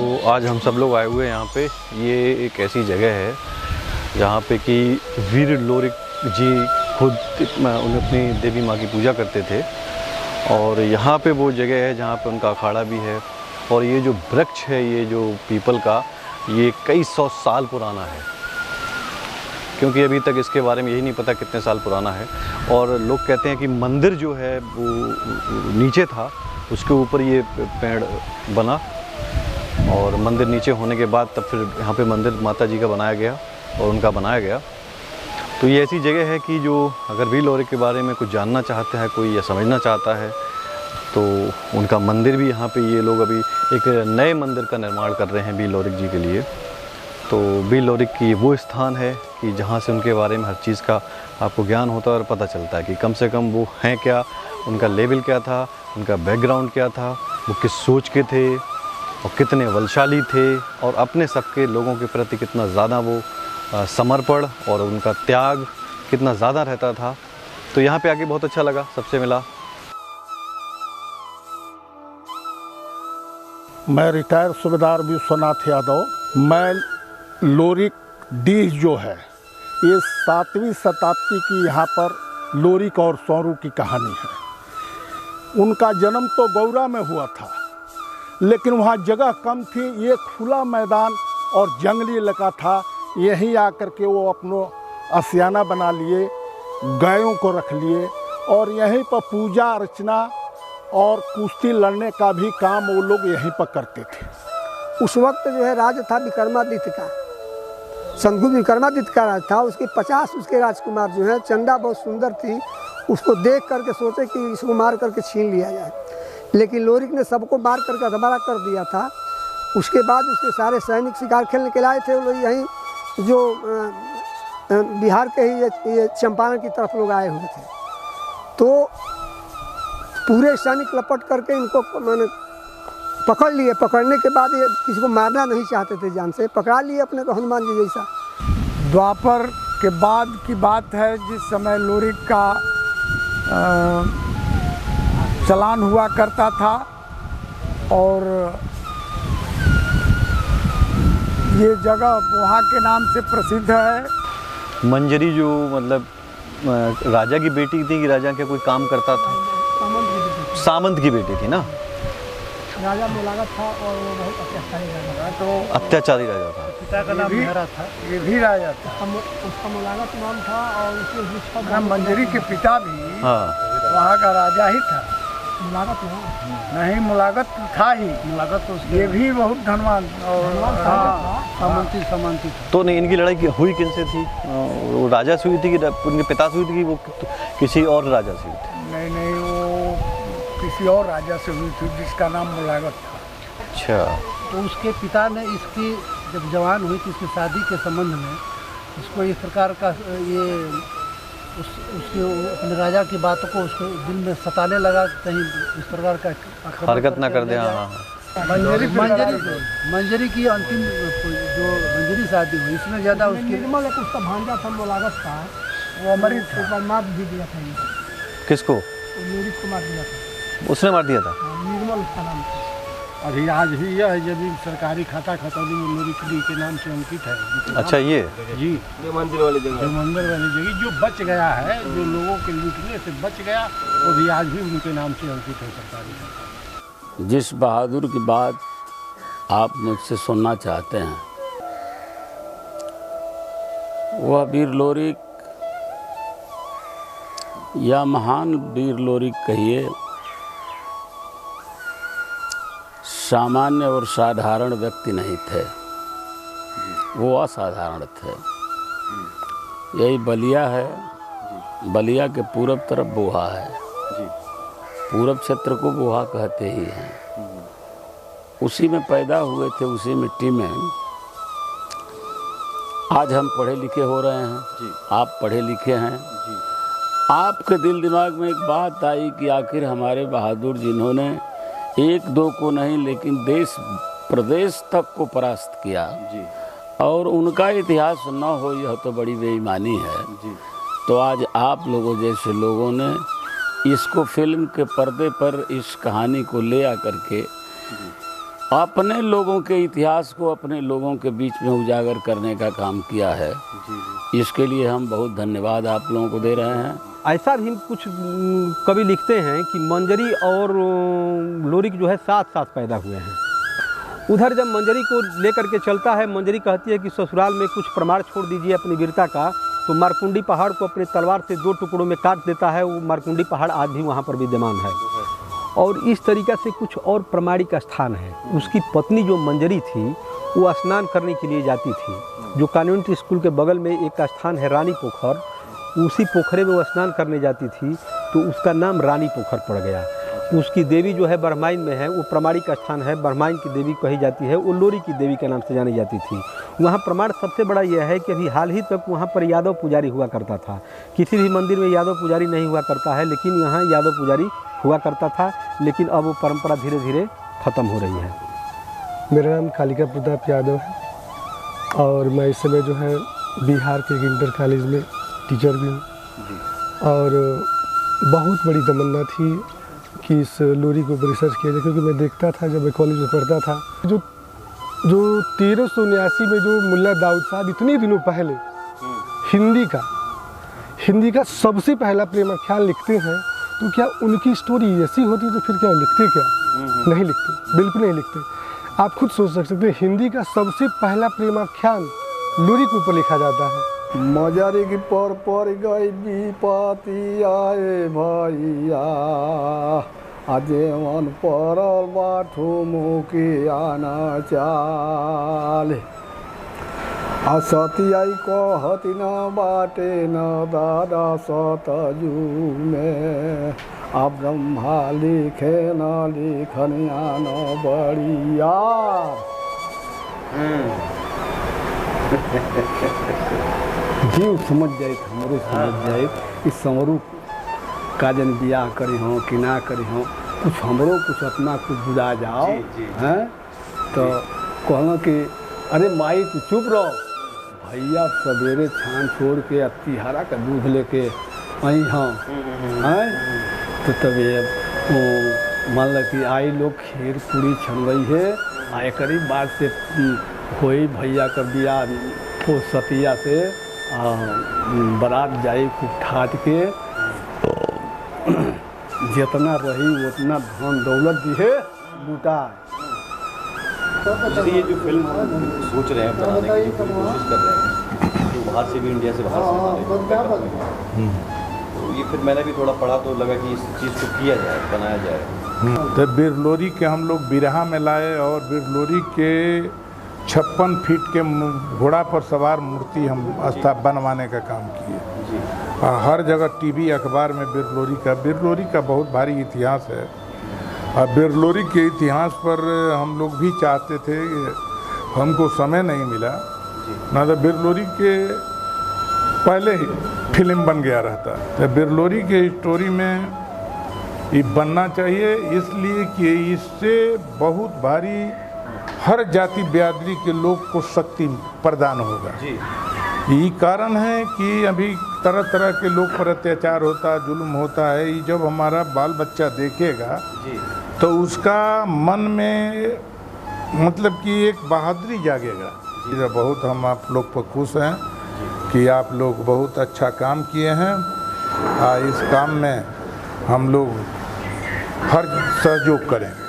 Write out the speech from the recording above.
तो आज हम सब लोग आए हुए हैं यहाँ पे। ये एक ऐसी जगह है जहाँ पे कि वीर लोरिक जी खुद उन्हें अपनी देवी माँ की पूजा करते थे, और यहाँ पे वो जगह है जहाँ पे उनका अखाड़ा भी है। और ये जो वृक्ष है, ये जो पीपल का, ये कई सौ साल पुराना है, क्योंकि अभी तक इसके बारे में यही नहीं पता कितने साल पुराना है। और लोग कहते हैं कि मंदिर जो है वो नीचे था, उसके ऊपर ये पेड़ बना, और मंदिर नीचे होने के बाद तब फिर यहाँ पे मंदिर माता जी का बनाया गया और उनका बनाया गया। तो ये ऐसी जगह है कि जो अगर वीर लोरिक के बारे में कुछ जानना चाहते हैं कोई या समझना चाहता है, तो उनका मंदिर भी यहाँ पे, ये लोग अभी एक नए मंदिर का निर्माण कर रहे हैं वीर लोरिक जी के लिए। तो वीर लोरिक की वो स्थान है कि जहाँ से उनके बारे में हर चीज़ का आपको ज्ञान होता है और पता चलता है कि कम से कम वो हैं क्या, उनका लेवल क्या था, उनका बैकग्राउंड क्या था, वो किस सोच के थे और कितने बलशाली थे, और अपने सबके लोगों के प्रति कितना ज़्यादा वो समर्पण और उनका त्याग कितना ज़्यादा रहता था। तो यहाँ पे आके बहुत अच्छा लगा, सबसे मिला। मैं रिटायर सूबेदार विश्वनाथ यादव। मैं लोरिक डीह जो है, ये 7वीं शताब्दी की यहाँ पर लोरिक और सौरू की कहानी है। उनका जन्म तो गौरा में हुआ था, लेकिन वहाँ जगह कम थी, ये खुला मैदान और जंगली इलाका था। यहीं आकर के वो अपनो आशियाना बना लिए, गायों को रख लिए, और यहीं पर पूजा अर्चना और कुश्ती लड़ने का भी काम वो लोग यहीं पर करते थे। उस वक्त जो है राज था विक्रमादित्य का, संतगुप्त विक्रमादित्य का राज था। उसके 50 उसके राजकुमार जो है, चंदा बहुत सुंदर थी, उसको देख करके सोचे कि इसको मार करके छीन लिया जाए, लेकिन लोरिक ने सबको मार करके अधमरा कर दिया था। उसके बाद उसके सारे सैनिक शिकार खेलने के लाए थे। वो लोग यहीं जो बिहार के ही ये चंपारण की तरफ लोग आए हुए थे, तो पूरे सैनिक लपट करके इनको मैंने पकड़ लिए। पकड़ने के बाद ये किसी को मारना नहीं चाहते थे, जान से पकड़ा लिए अपने को हनुमान जी जैसा। द्वापर के बाद की बात है, जिस समय लोरिक का चलान हुआ करता था, और ये जगह वहाँ के नाम से प्रसिद्ध है। मंजरी जो मतलब राजा की बेटी थी कि राजा के कोई काम करता था? सामंत की बेटी थी ना। राजा मुलागत था और वो बहुत अत्याचारी राजा था। तो अत्याचारी राजा था। पिता का नाम मेहरा था, ये भी राजा था। उसका मुलागत नाम था, और उसके मंजरी के पिता भी हाँ, वहाँ का राजा ही था। मुलागत नहीं, मुलागत था ही। मुलागत तो ये भी बहुत धनवान और सामंती था। तो नहीं, इनकी लड़ाई हुई किनसे थी? वो राजा से हुई थी कि उनके पिता से हुई थी कि वो किसी और राजा से हुई थी? नहीं, वो किसी और राजा से हुई थी जिसका नाम मुलागत था। अच्छा। तो उसके पिता ने इसकी जब जवान हुई थी, इसकी शादी के संबंध में इसको इस प्रकार का ये उसके अपने राजा की बातों को उसको दिल में सताने लगा, कहीं इस प्रकार का हरकत ना कर दे। मंजरी की अंतिम जो मंजरी शादी हुई, इसमें ज़्यादा उसकी निर्मल एक उसका भांजा था मुलागत था, वो अमृत ऊपर मार भी दिया था। किसको? लोरिक को मार दिया था। उसने मार दिया था? निर्मल उसका नाम था। अभी आज भी यह जब सरकारी खाता खतौनी में लोरिक डी के नाम से अंकित है। अच्छा, ये जी, जो मंदिर वाली जगह जो बच गया है, जो लोगों के लूटने से बच गया, वो भी आज भी उनके नाम से अंकित है सरकारी खाता। जिस बहादुर की बात आप मुझसे सुनना चाहते हैं, वह वीर लोरिक या महान वीर लोरिक कहिए, सामान्य और साधारण व्यक्ति नहीं थे, वो असाधारण थे। यही बलिया है, बलिया के पूरब तरफ बोहा है, पूरब क्षेत्र को बोहा कहते ही हैं। उसी में पैदा हुए थे, उसी मिट्टी में आज हम पढ़े लिखे हो रहे हैं। आप पढ़े लिखे हैं। आपके दिल दिमाग में एक बात आई कि आखिर हमारे बहादुर जिन्होंने एक दो को नहीं लेकिन देश प्रदेश तक को परास्त किया, और उनका इतिहास न हो, यह तो बड़ी बेईमानी है। तो आज आप लोगों जैसे लोगों ने इसको फिल्म के पर्दे पर इस कहानी को ले आकर के अपने लोगों के इतिहास को अपने लोगों के बीच में उजागर करने का काम किया है। इसके लिए हम बहुत धन्यवाद आप लोगों को दे रहे हैं। ऐसा भी कुछ कवि लिखते हैं कि मंजरी और लोरिक जो है साथ साथ पैदा हुए हैं। उधर जब मंजरी को लेकर के चलता है, मंजरी कहती है कि ससुराल में कुछ प्रमाण छोड़ दीजिए अपनी वीरता का, तो मारकुंडी पहाड़ को अपने तलवार से 2 टुकड़ों में काट देता है। वो मारकुंडी पहाड़ आज भी वहाँ पर विद्यमान है। और इस तरीक़ा से कुछ और प्रमाणिक स्थान है। उसकी पत्नी जो मंजरी थी वो स्नान करने के लिए जाती थी। जो कॉन्वेंट स्कूल के बगल में एक स्थान है रानी पोखर, उसी पोखरे में वो स्नान करने जाती थी, तो उसका नाम रानी पोखर पड़ गया। उसकी देवी जो है ब्रह्माइन में है, वो प्रमाणिक स्थान है, ब्रह्माइन की देवी कही जाती है। वो लोरी की देवी के नाम से जानी जाती थी। वहाँ प्रमाण सबसे बड़ा यह है कि अभी हाल ही तक वहाँ पर यादव पुजारी हुआ करता था। किसी भी मंदिर में यादव पुजारी नहीं हुआ करता है, लेकिन यहाँ यादव पुजारी हुआ करता था। लेकिन अब वो परंपरा धीरे धीरे ख़त्म हो रही है। मेरा नाम कालिका प्रताप यादव है और मैं इस समय जो है बिहार के एक इंटर कॉलेज में टीचर भी हूँ। और बहुत बड़ी तमन्ना थी कि इस लोरी को रिसर्च किया जाए, क्योंकि मैं देखता था जब मैं कॉलेज में पढ़ता था जो 1379 में जो मुल्ला दाऊद साहब इतने दिनों पहले हिंदी का सबसे पहला प्रेमाख्यान लिखते हैं, तो क्या उनकी स्टोरी ऐसी होती तो फिर क्या लिखते? क्या नहीं लिखते, बिल्कुल नहीं लिखते। आप खुद सोच सकते हैं, हिंदी का सबसे पहला प्रेमाख्यान लोरी के ऊपर लिखा जाता है। मजारी की पर गई विपत्ति आए भैया, आजे मन परल बाठू मुकी आना चाले, असतियाई कहती न बाटे न दादा सतजू में, आ ब्रह्मा लिखे न लिखनिया न बढ़िया। जीव समझ जाए, हमरो समझ जाए कि संवरू का जन बियाह करे हों कि ना करे हों, कुछ हमरो कुछ अपना कुछ बुझा जाओ हैं। तो कहना कि अरे माई तू चुप रहो, भैया सवेरे छान छोड़ के तिहारा का दूध लेके आई हाँ हैं। तो तब ये मान लो कि आई लोग खीर पूरी छन रही है, आए करीब बाद से कोई भैया का बियाह को सतिया से बारात जाए खूब ठाट के, जितना रही उतना धन दौलत दी है बूटा। ये जो फिल्म सोच रहे हैं बनाने की, जो कोशिश कर रहे हैं, जो बाहर से भी, इंडिया से बाहर से, तो ये फिर मैंने भी थोड़ा पढ़ा तो लगा कि इस चीज़ को किया जाए, बनाया जाए। तो बिरलोरी के हम लोग बिरहा में लाए और बिरलोरी के 56 फीट के घोड़ा पर सवार मूर्ति हम बनवाने का काम किए। हर जगह टीवी अखबार में बिरलोरी का बहुत भारी इतिहास है। और बिरलोरी के इतिहास पर हम लोग भी चाहते थे, हमको समय नहीं मिला, ना तो बिरलोरी के पहले ही फिल्म बन गया रहता। तो बिरलोरी के स्टोरी में ये बनना चाहिए, इसलिए कि इससे बहुत भारी हर जाति बिरादरी के लोग को शक्ति प्रदान होगा। यही कारण है कि अभी तरह तरह के लोग पर अत्याचार होता, जुल्म होता है। ये जब हमारा बाल बच्चा देखेगा तो उसका मन में मतलब कि एक बहादुरी जागेगा। बहुत हम आप लोग पर खुश हैं कि आप लोग बहुत अच्छा काम किए हैं। इस काम में हम लोग हर सहयोग करेंगे।